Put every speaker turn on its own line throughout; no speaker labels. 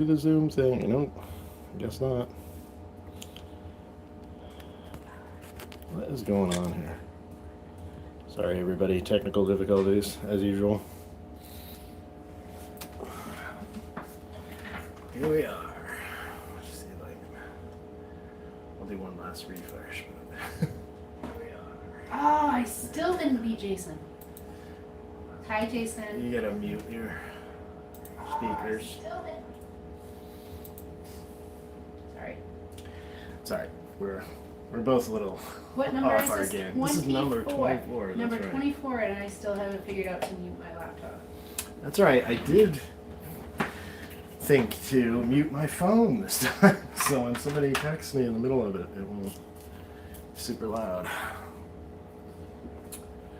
Do the Zoom thing. Nope, guess not. What is going on here? Sorry, everybody. Technical difficulties, as usual. Here we are. Let's see if I can. I'll do one last refresh. Here we are.
Oh, I still didn't beat Jason. Hi, Jason.
You gotta mute your speakers.
Sorry.
It's alright. We're both a little
What number
off
is
our
this?
game.
24.
This is number 24.
Number
that's right.
24, and I still haven't figured out to mute my laptop.
That's right. I did think to mute my phone this time. So when somebody texts me in the middle of it, it won't be super loud.
I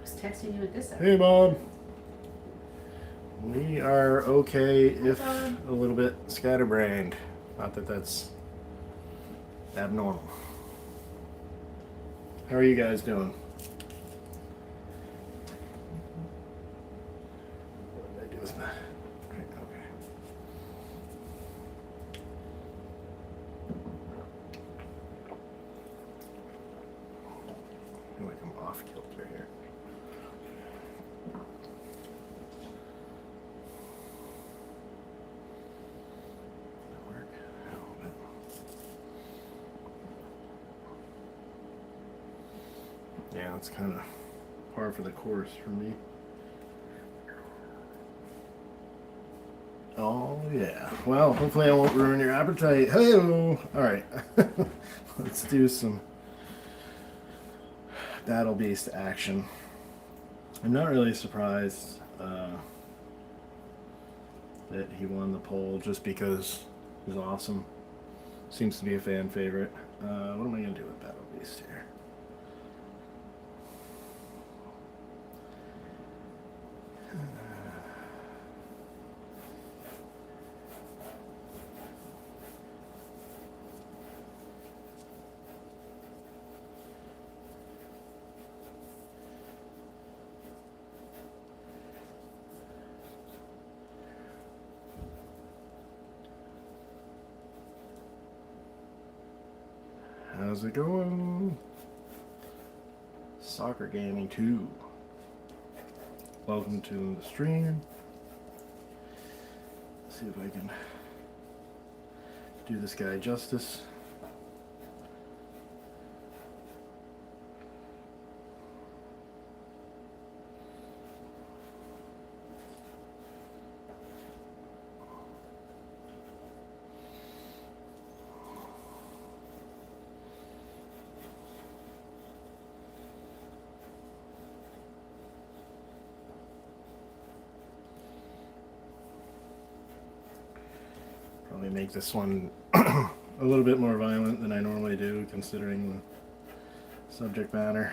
was texting you with this.
Hey, Bob. We are okay if
Bob.
a little bit scatterbrained. Not that that's abnormal. How are you guys doing? What did I do with that? Okay. I feel like I'm off kilter here. Did that work? A little bit. Yeah, it's kind of par for the course for me. Oh, yeah. Well, hopefully I won't ruin your appetite. Hey-o! Alright. Let's do some Battle Beast action. I'm not really surprised that he won the poll just because he's awesome. Seems to be a fan favorite. What am I going to do with Battle Beast here? How's it going? Soccer Gaming 2. Welcome to the stream. Let's see if I can do this guy justice. Probably make this one a little bit more violent than I normally do, considering the subject matter.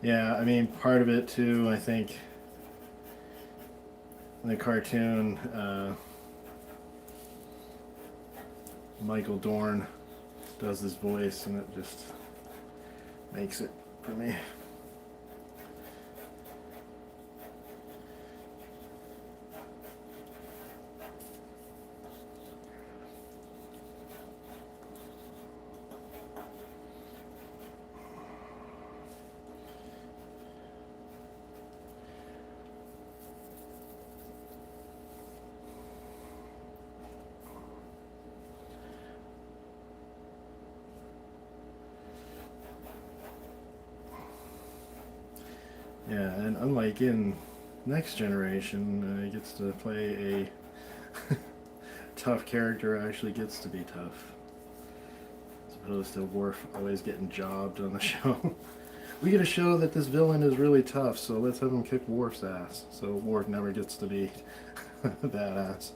Yeah, I mean, part of it too, I think, the cartoon, Michael Dorn does his voice, and it just makes it for me. Yeah, and unlike in Next Generation, he gets to play a tough character who actually gets to be tough. As opposed to Worf always getting jobbed on the show. We gotta show that this villain is really tough, so let's have him kick Worf's ass. So Worf never gets to be a badass.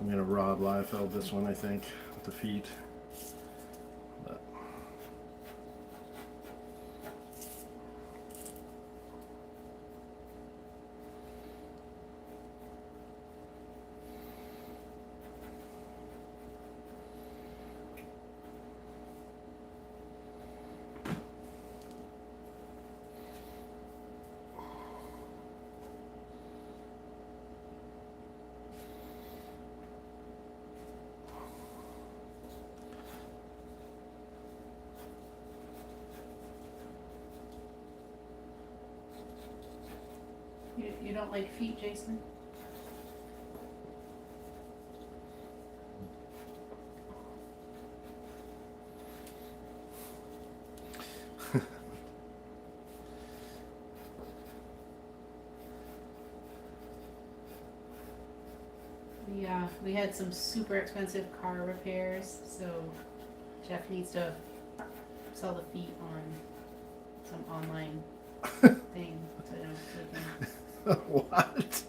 I'm gonna Rob Liefeld this one, I think, with the feet. But
You don't like feet, Jason? We had some super expensive car repairs, so Jeff needs to sell the feet on some online thing. So we can,
what?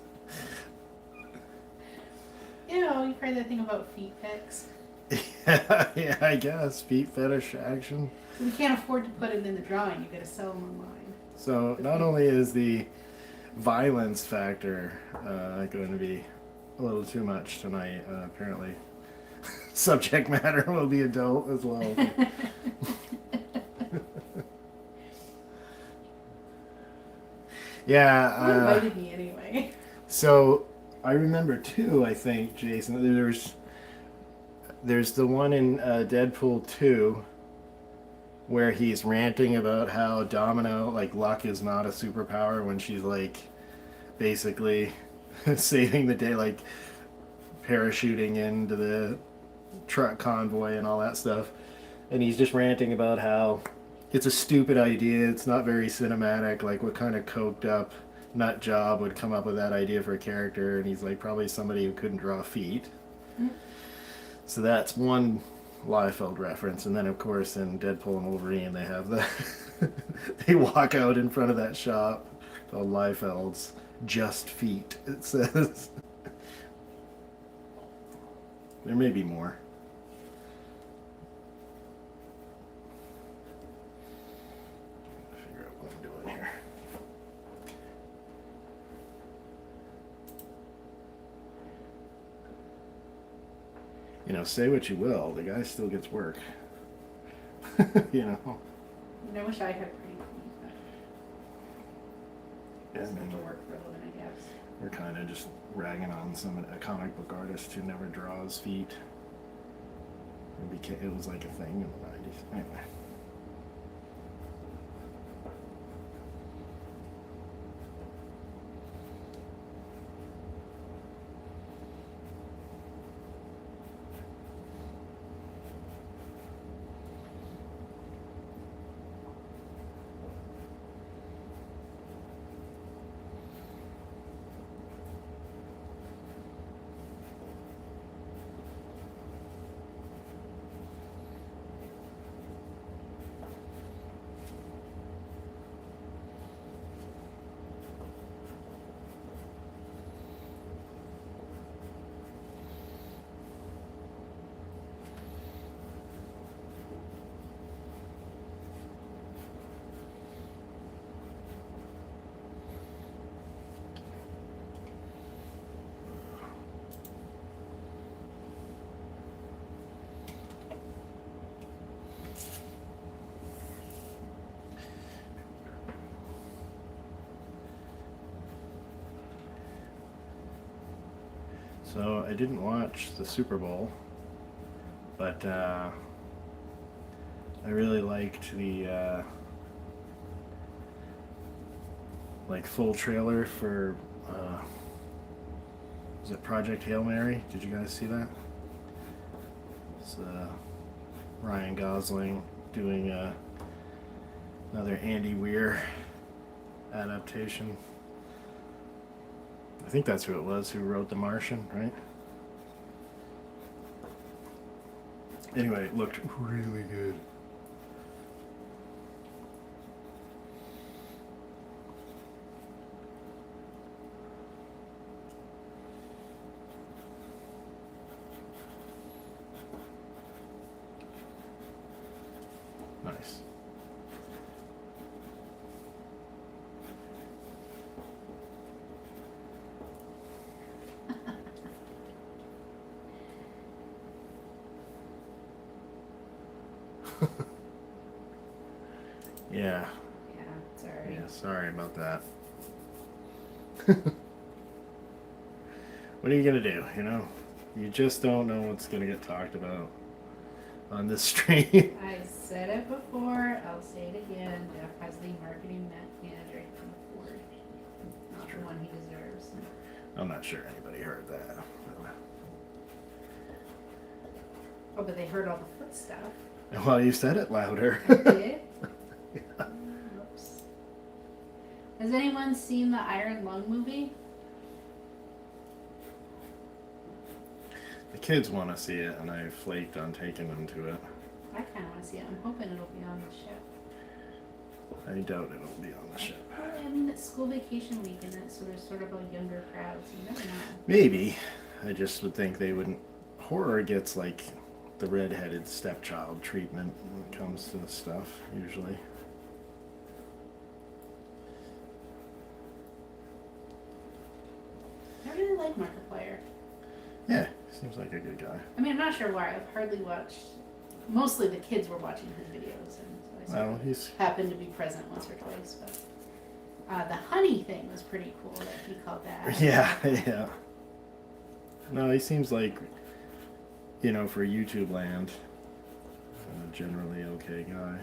you know, you've heard that thing about feet pics.
Yeah, I guess feet fetish action.
So we can't afford to put it in the drawing. You got to sell them online.
So not only is the violence factor going to be a little too much tonight, apparently subject matter will be adult as well. Yeah.
Who invited me anyway?
So I remember too, I think, Jason, there's the one in Deadpool 2 where he's ranting about how Domino, like, luck is not a superpower when she's, like, basically saving the day, like, parachuting into the truck convoy and all that stuff. And he's just ranting about how it's a stupid idea, it's not very cinematic, like, what kind of coked up nut job would come up with that idea for a character? And he's like, probably somebody who couldn't draw feet. Mm-hmm. So that's one Liefeld reference. And then, of course, in Deadpool and Wolverine, they have the they walk out in front of that shop called Liefeld's Just Feet, it says. There may be more. Figure out what I'm doing here. You know, say what you will, the guy still gets work. You know.
I wish I had pretty feet, but
Yeah,
it's to work for a living, I guess.
We're kind of just ragging on a comic book artist who never draws feet. It was like a thing in the 90s. Anyway. So I didn't watch the Super Bowl, but I really liked the like full trailer for was it Project Hail Mary? Did you guys see that? It's Ryan Gosling doing another Andy Weir adaptation. I think that's who it was who wrote The Martian, right? Anyway, it looked really good. Yeah.
Yeah, sorry.
Yeah, sorry about that. What are you gonna do, you know? You just don't know what's gonna get talked about on this stream.
I said it before, I'll say it again. Jeff has the marketing manager from Ford. Not the one he deserves.
I'm not sure anybody heard that.
Oh, but they heard all the foot stuff.
Well, you said it louder.
I did?
Yeah.
Whoops. Has anyone seen the Iron Lung movie?
The kids want to see it, and I flaked on taking them to it.
I kind of want to see it. I'm hoping it'll be on the ship.
I doubt it'll be on the ship.
Well, I mean, it's school vacation weekend, so there's sort of a younger crowd, so you never know.
Maybe. I just would think they wouldn't. Horror gets like the redheaded stepchild treatment when it comes to this stuff, usually.
I really like Markiplier.
Yeah, seems like a good guy.
I mean, I'm not sure why. I've hardly watched. Mostly the kids were watching his videos, and so I sort
Well,
of
he's
happened to be present once or twice. But the honey thing was pretty cool that he called that.
yeah, yeah. No, he seems like, you know, for YouTube land, a generally okay guy.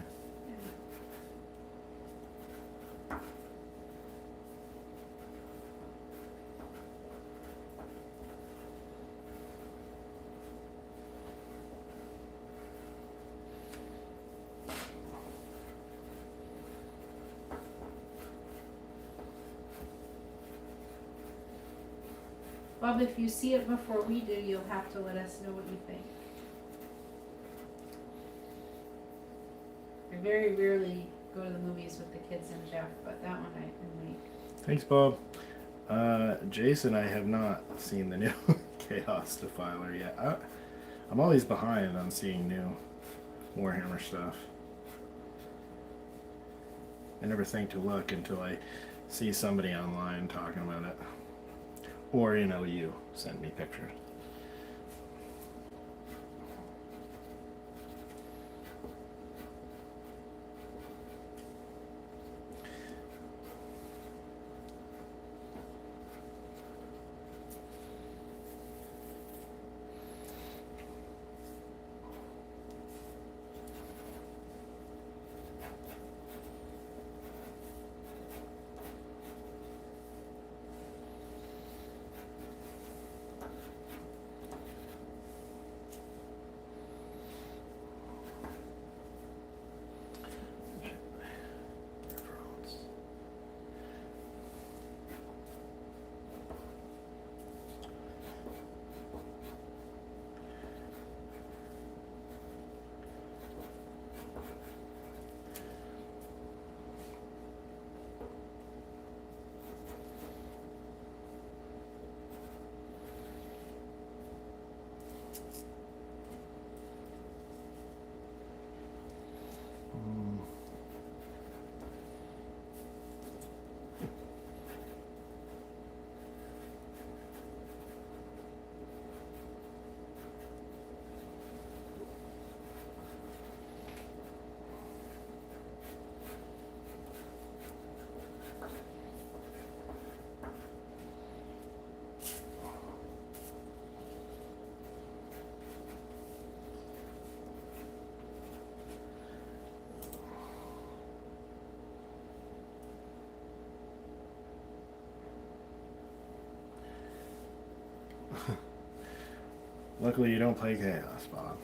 Bob, if you see it before we do, you'll have to let us know what you think. I very rarely go to the movies with the kids and Jeff, but that one I might.
Thanks, Bob. Jason, I have not seen the new Chaos Defiler yet. I'm always behind on seeing new Warhammer stuff. I never think to look until I see somebody online talking about it. Or, you know, you send me pictures. Luckily, you don't play Chaos, Bob.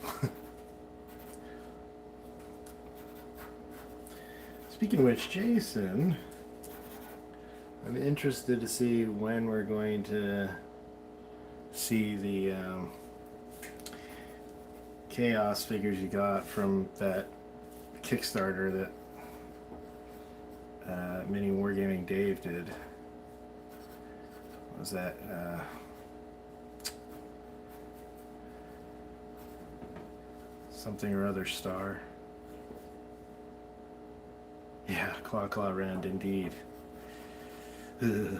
Speaking of which, Jason, I'm interested to see when we're going to see the Chaos figures you got from that Kickstarter that Mini Wargaming Dave did. What was that? Something or other star. Yeah, Claw Rend, indeed. Ugh.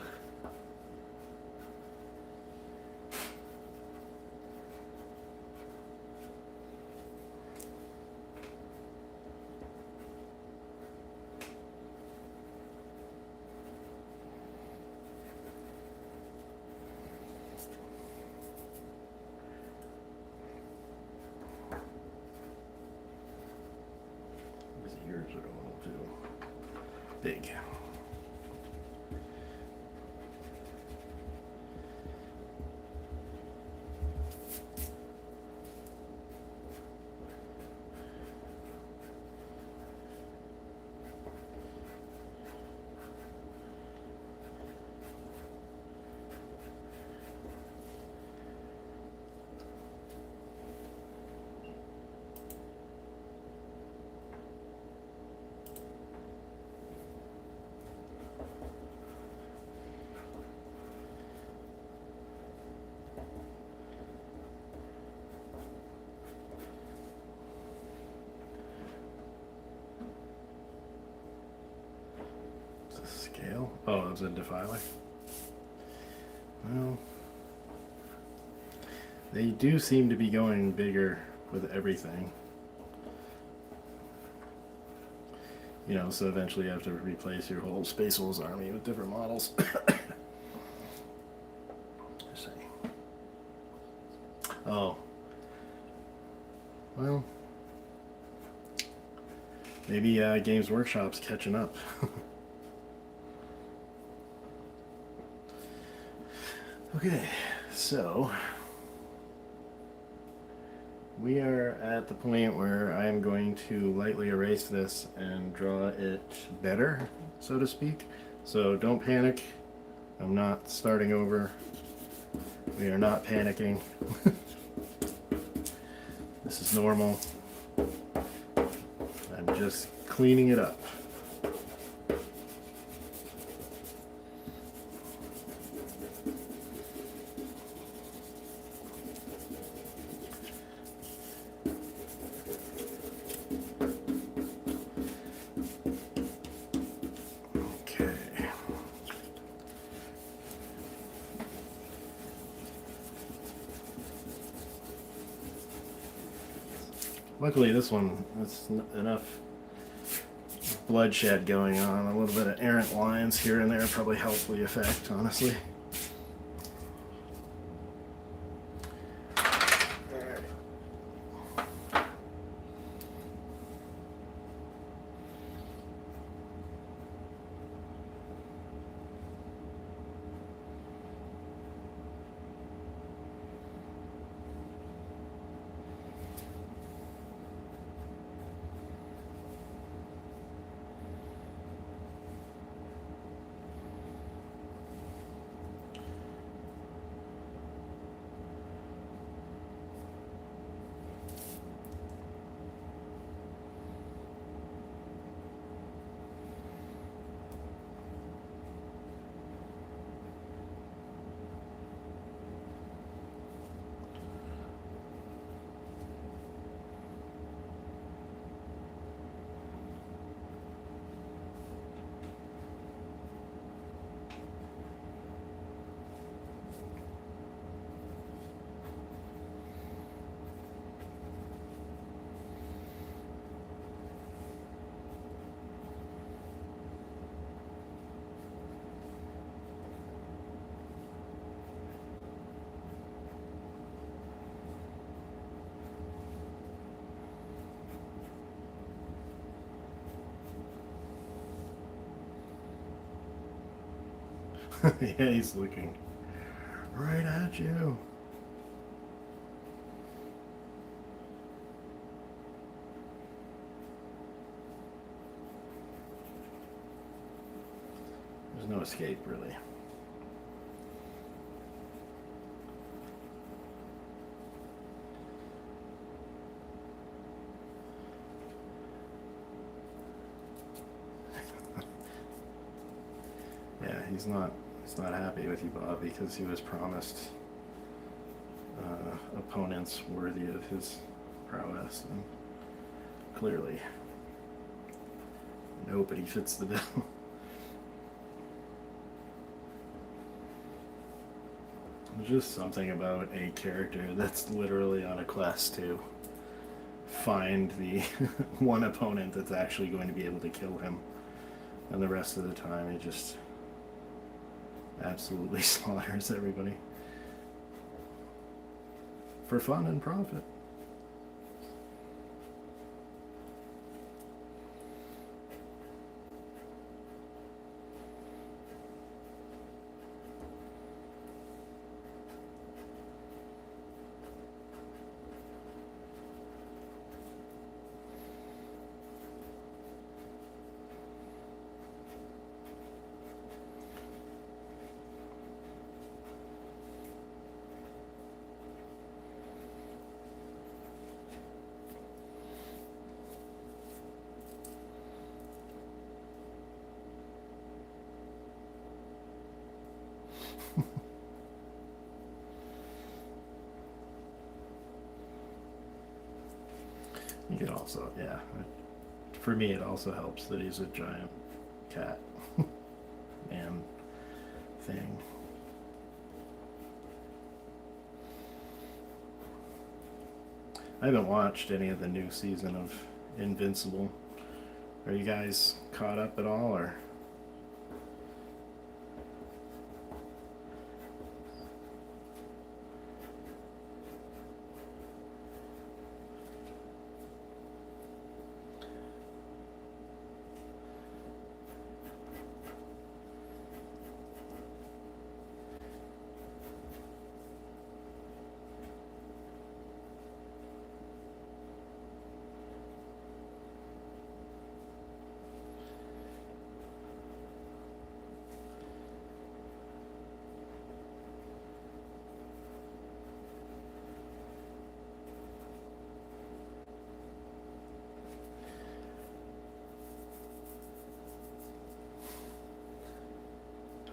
big. Scale? Oh, it's a defiler. Well, they do seem to be going bigger with everything. You know, so eventually you have to replace your whole Space Wolves army with different models. Let's see. Oh. Well. Maybe Games Workshop's catching up. Okay, so we are at the point where I am going to lightly erase this and draw it better, so to speak. So don't panic. I'm not starting over. We are not panicking. This is normal. I'm just cleaning it up. Luckily, this one, it's enough bloodshed going on. A little bit of errant lines here and there probably help the effect, honestly. Yeah, he's looking right at you. There's no escape, really. Yeah, he's not happy with you, Bob, because he was promised opponents worthy of his prowess, and clearly nobody fits the bill. There's just something about a character that's literally on a quest to find the one opponent that's actually going to be able to kill him, and the rest of the time he just absolutely slaughters everybody for fun and profit. also, yeah. For me, it also helps that he's a giant cat man thing. I haven't watched any of the new season of Invincible. Are you guys caught up at all, or?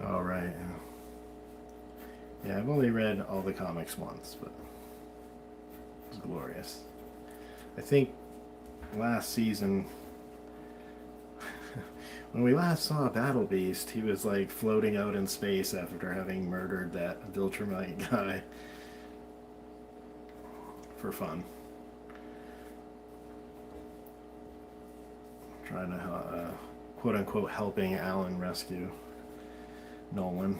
All right. Yeah, I've only read all the comics once, but it was glorious. I think last season, when we last saw Battle Beast, he was like floating out in space after having murdered that Viltrumite guy for fun. Trying to, quote unquote, helping Alan rescue Nolan.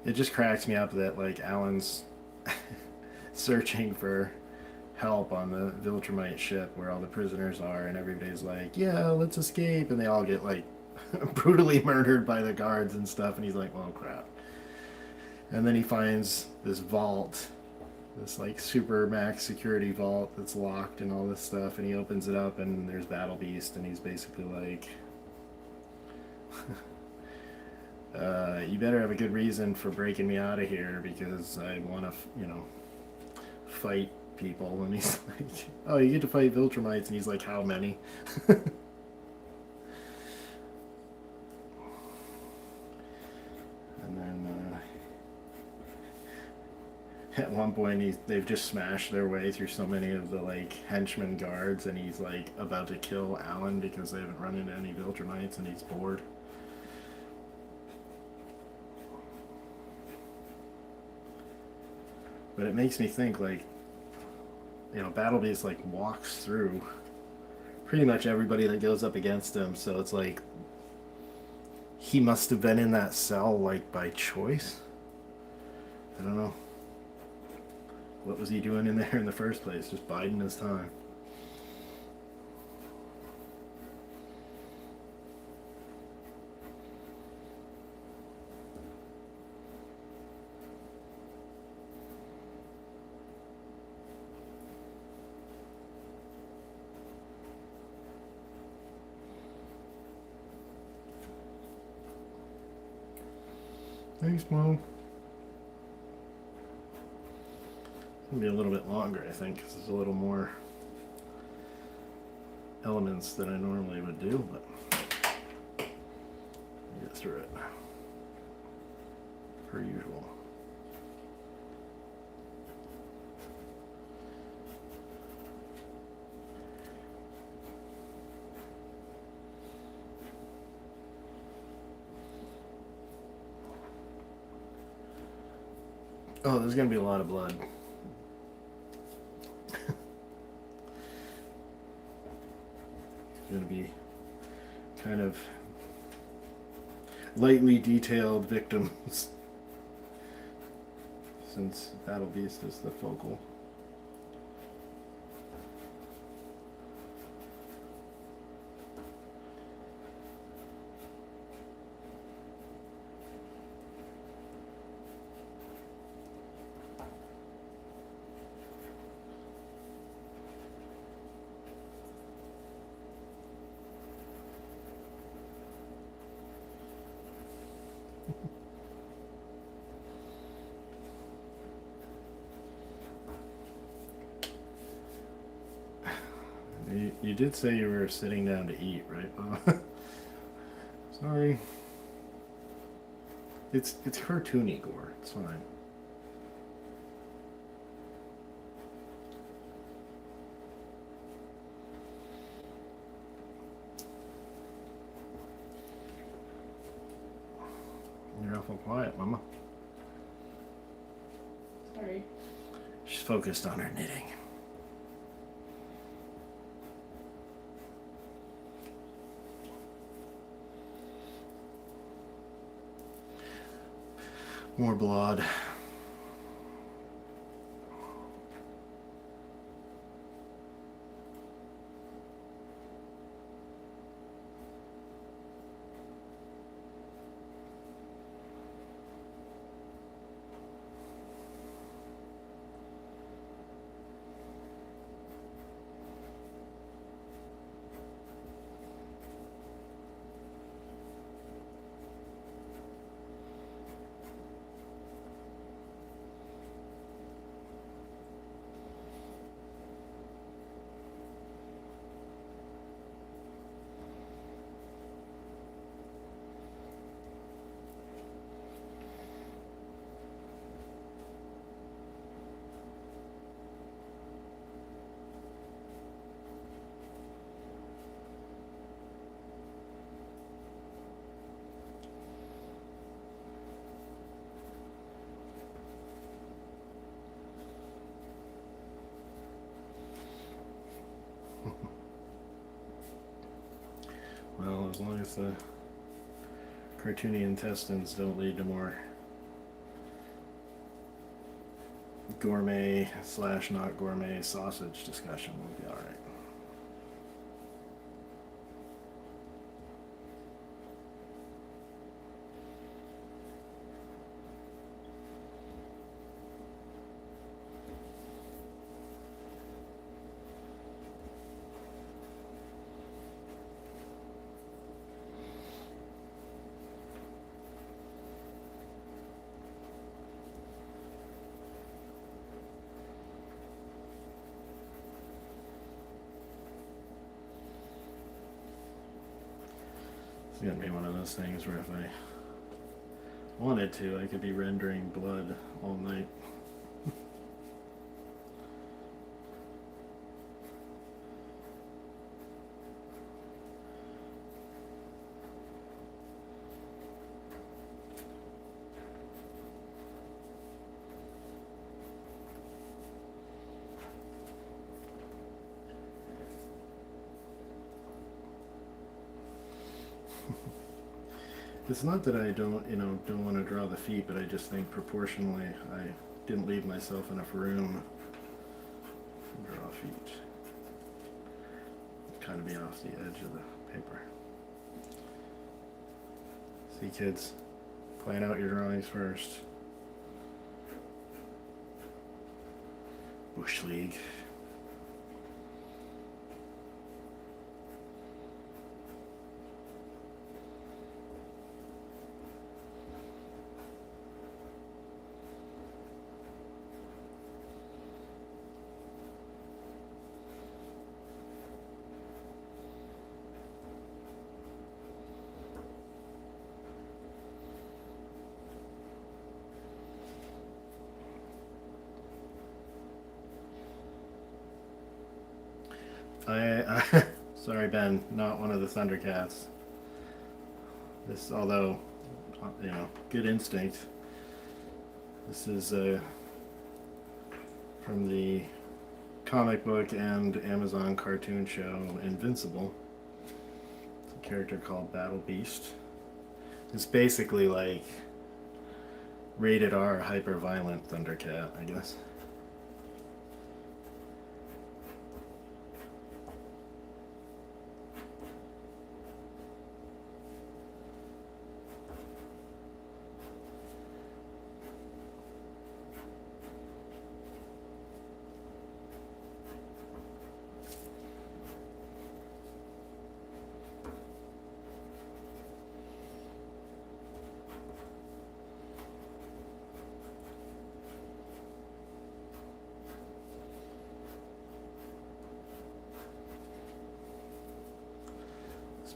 It just cracks me up that like Alan's searching for help on the Viltrumite ship where all the prisoners are, and everybody's like, yeah, let's escape, and they all get like brutally murdered by the guards and stuff, and he's like, oh crap. And then he finds this vault, this like super max security vault that's locked and all this stuff, and he opens it up and there's Battle Beast, and he's basically like, you better have a good reason for breaking me out of here because I want to, fight people. And he's like, oh, you get to fight Viltrumites, and he's like, how many? And then at one point they've just smashed their way through so many of the like henchmen guards, and he's like about to kill Alan because they haven't run into any Viltrumites, and he's bored. But it makes me think, like, Battle Beast like walks through pretty much everybody that goes up against him, so it's like he must have been in that cell like by choice. I don't know. What was he doing in there in the first place? Just biding his time. Thanks, Mom. It's gonna be a little bit longer, I think, because there's a little more elements than I normally would do, but I'll get through it per usual. Oh, there's gonna be a lot of blood. Gonna be kind of lightly detailed victims since Battle Beast is the focal. You did say you were sitting down to eat, right? Sorry. It's cartoony gore. It's fine. awful quiet, Mama.
Sorry.
She's focused on her knitting. More blood. Well, as long as the cartoony intestines don't lead to more gourmet / not gourmet sausage discussion, we'll be alright. It's gonna be one of those things where if I wanted to, I could be rendering blood all night. It's not that I don't want to draw the feet, but I just think proportionally I didn't leave myself enough room to draw feet. Kind of be off the edge of the paper. See, kids, plan out your drawings first. Bush League. Sorry, Ben, not one of the Thundercats. This, although, good instinct. This is from the comic book and Amazon cartoon show Invincible. It's a character called Battle Beast. It's basically like rated R, hyper violent Thundercat, I guess.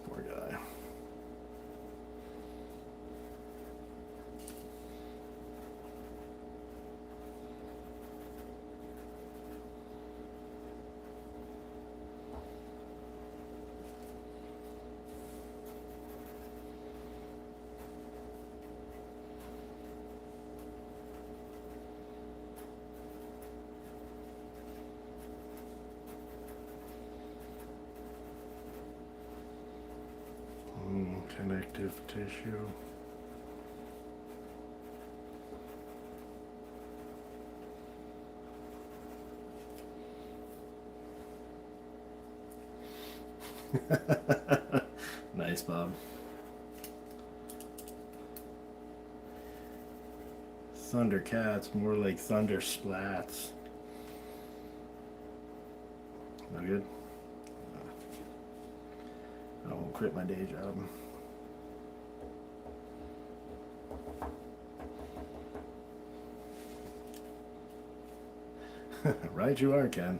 Poor guy. Connective tissue. Nice, Bob. Thunder cats, more like thunder splats. No good? I won't quit my day job. Right you are, Ken.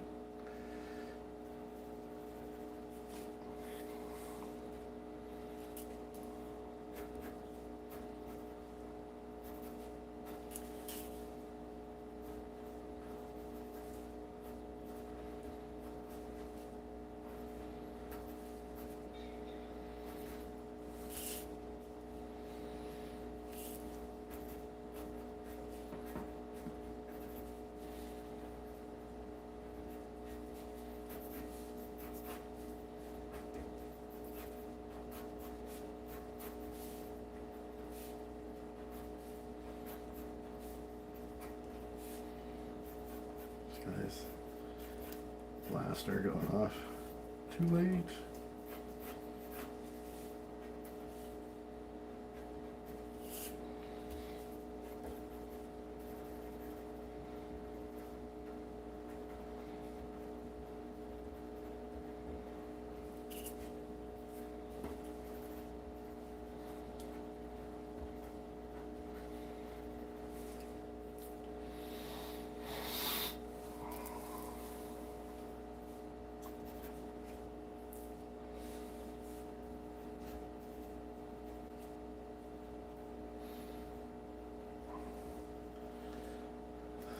Guys, blaster going off. Too late.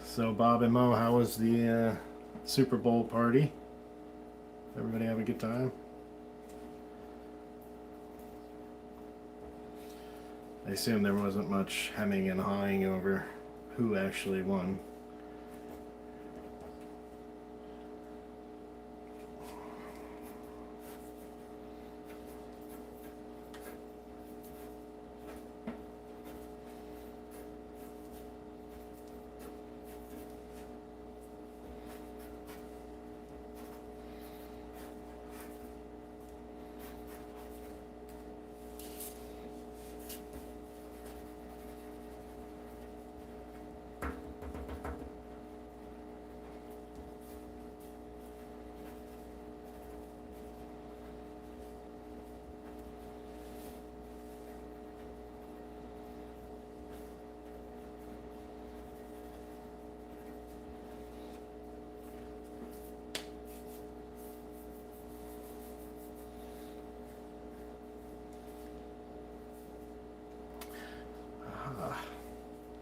So, Bob and Mo, how was the Super Bowl party? Everybody have a good time? I assume there wasn't much hemming and hawing over who actually won.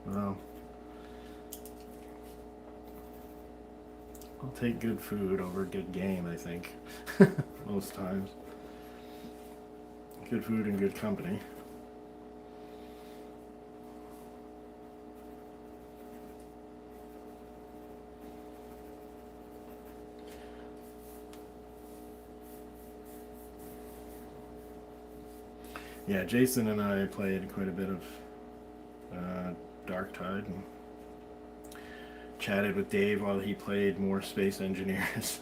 Well, I'll take good food over good game, I think. Most times. Good food and good company. Yeah, Jason and I played quite a bit of Dark Tide and chatted with Dave while he played more Space Engineers.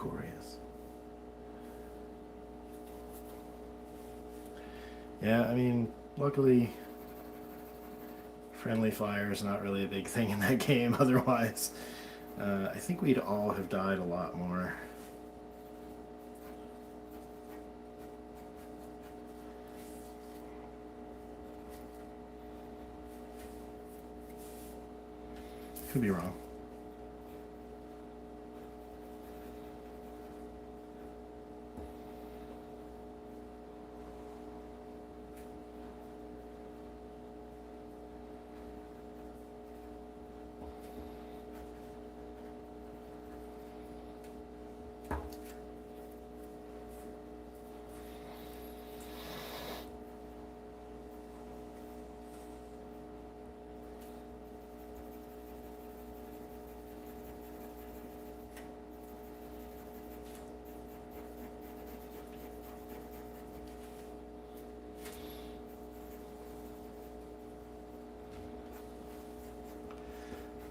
Indecorous. Yeah, I mean, luckily, friendly fire is not really a big thing in that game. Otherwise, I think we'd all have died a lot more. Could be wrong.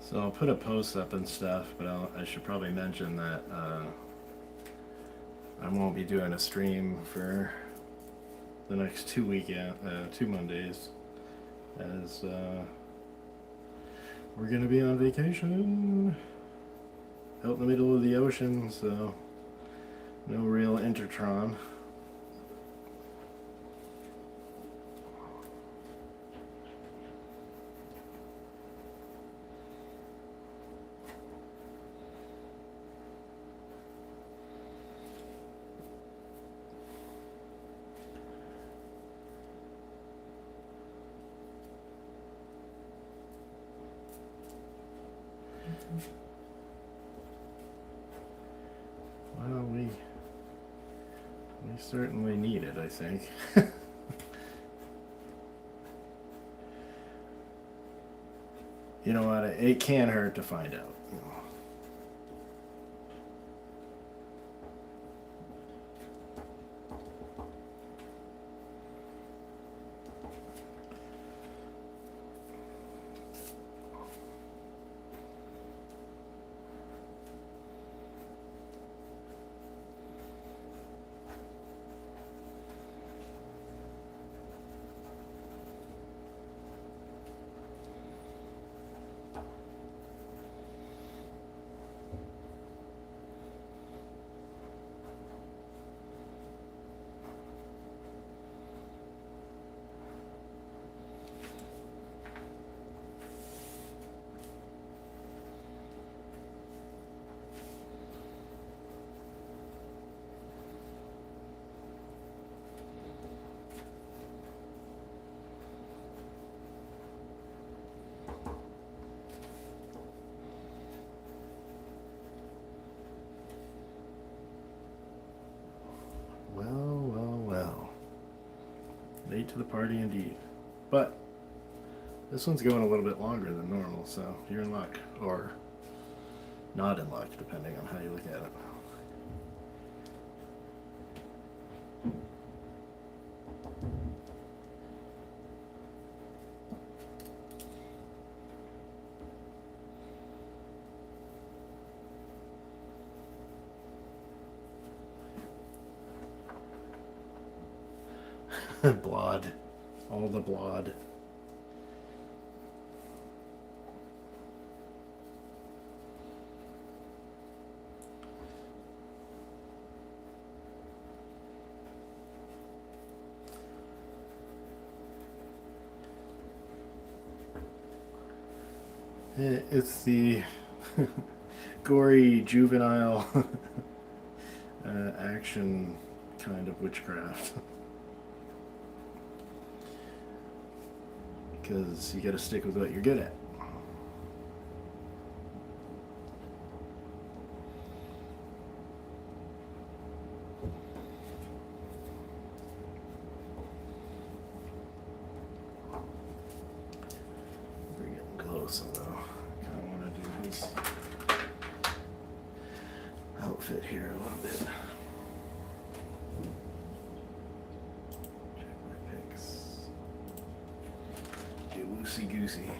So I'll put a post up and stuff, but I should probably mention that I won't be doing a stream for the next 2 Mondays, as we're gonna be on vacation out in the middle of the ocean, so no real Intertron. Well, we certainly need it, I think. You know what? It can't hurt to find out. Well. Late to the party indeed. But this one's going a little bit longer than normal, so you're in luck. Or not in luck, depending on how you look at it. Blood. All the blood. It's the gory juvenile action kind of witchcraft. Because you gotta stick with what you're good at. We're getting close, although I kinda wanna do his outfit here a little bit. Check my pics. Do loosey goosey.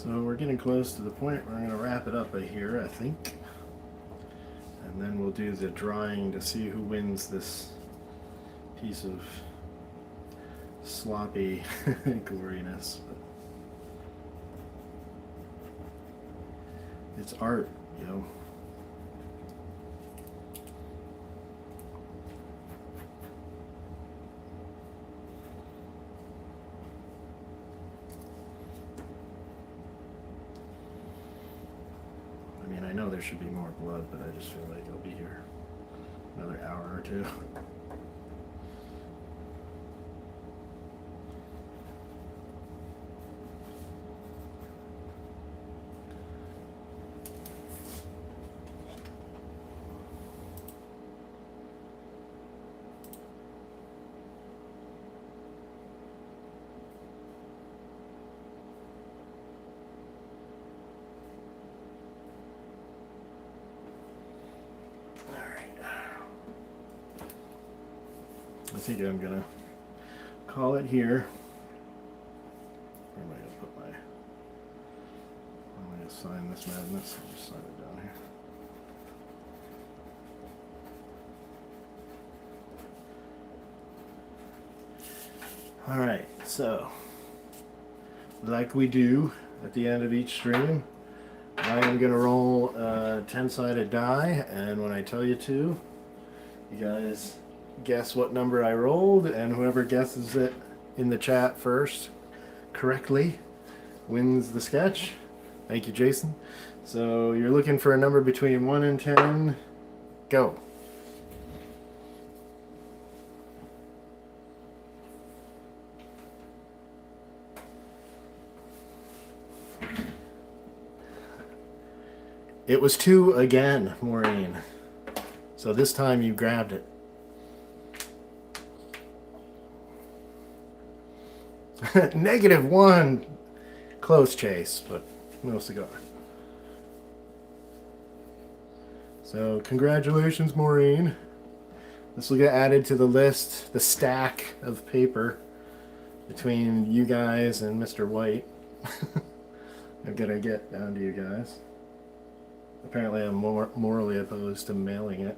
So we're getting close to the point where I'm going to wrap it up here, I think. And then we'll do the drawing to see who wins this piece of sloppy gloriness. It's art, you know. I mean, I know there should be more blood, but I just feel like I'll be here another hour or two. I think I'm gonna call it here. Where am I gonna put my? I'm gonna sign this madness. I'll just sign it down here. All right, so like we do at the end of each stream, I am gonna roll a 10-sided die, and when I tell you to, you guys guess what number I rolled, and whoever guesses it in the chat first correctly wins the sketch. Thank you, Jason. So you're looking for a number between 1 and 10. Go. It was 2 again, Maureen. So this time you grabbed it. -1. Close chase, but no cigar. So congratulations, Maureen. This will get added to the list, the stack of paper between you guys and Mr. White. I'm gonna get down to you guys. Apparently I'm morally opposed to mailing it.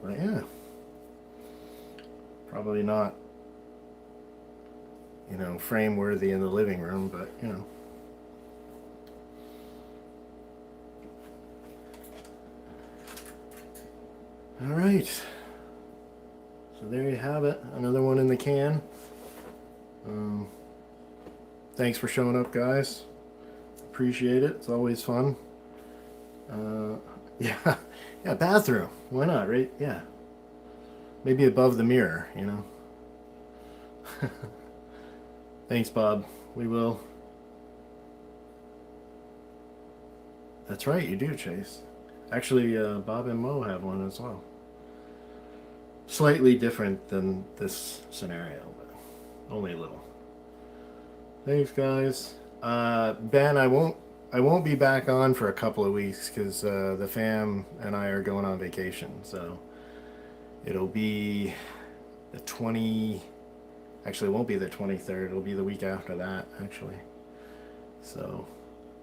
But yeah. Probably not, you know, frame worthy in the living room, but you know. All right. So there you have it. Another one in the can. Thanks for showing up, guys. Appreciate it. It's always fun. Yeah, bathroom. Why not, right? Yeah. Maybe above the mirror, you know. Thanks, Bob. We will. That's right, you do, Chase. Actually, Bob and Mo have one as well. Slightly different than this scenario, but only a little. Thanks, guys. Ben, I won't be back on for a couple of weeks because the fam and I are going on vacation, so. It'll be the 20... Actually, it won't be the 23rd. It'll be the week after that, actually. So,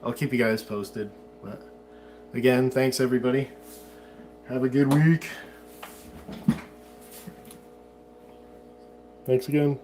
I'll keep you guys posted. But again, thanks, everybody. Have a good week. Thanks again.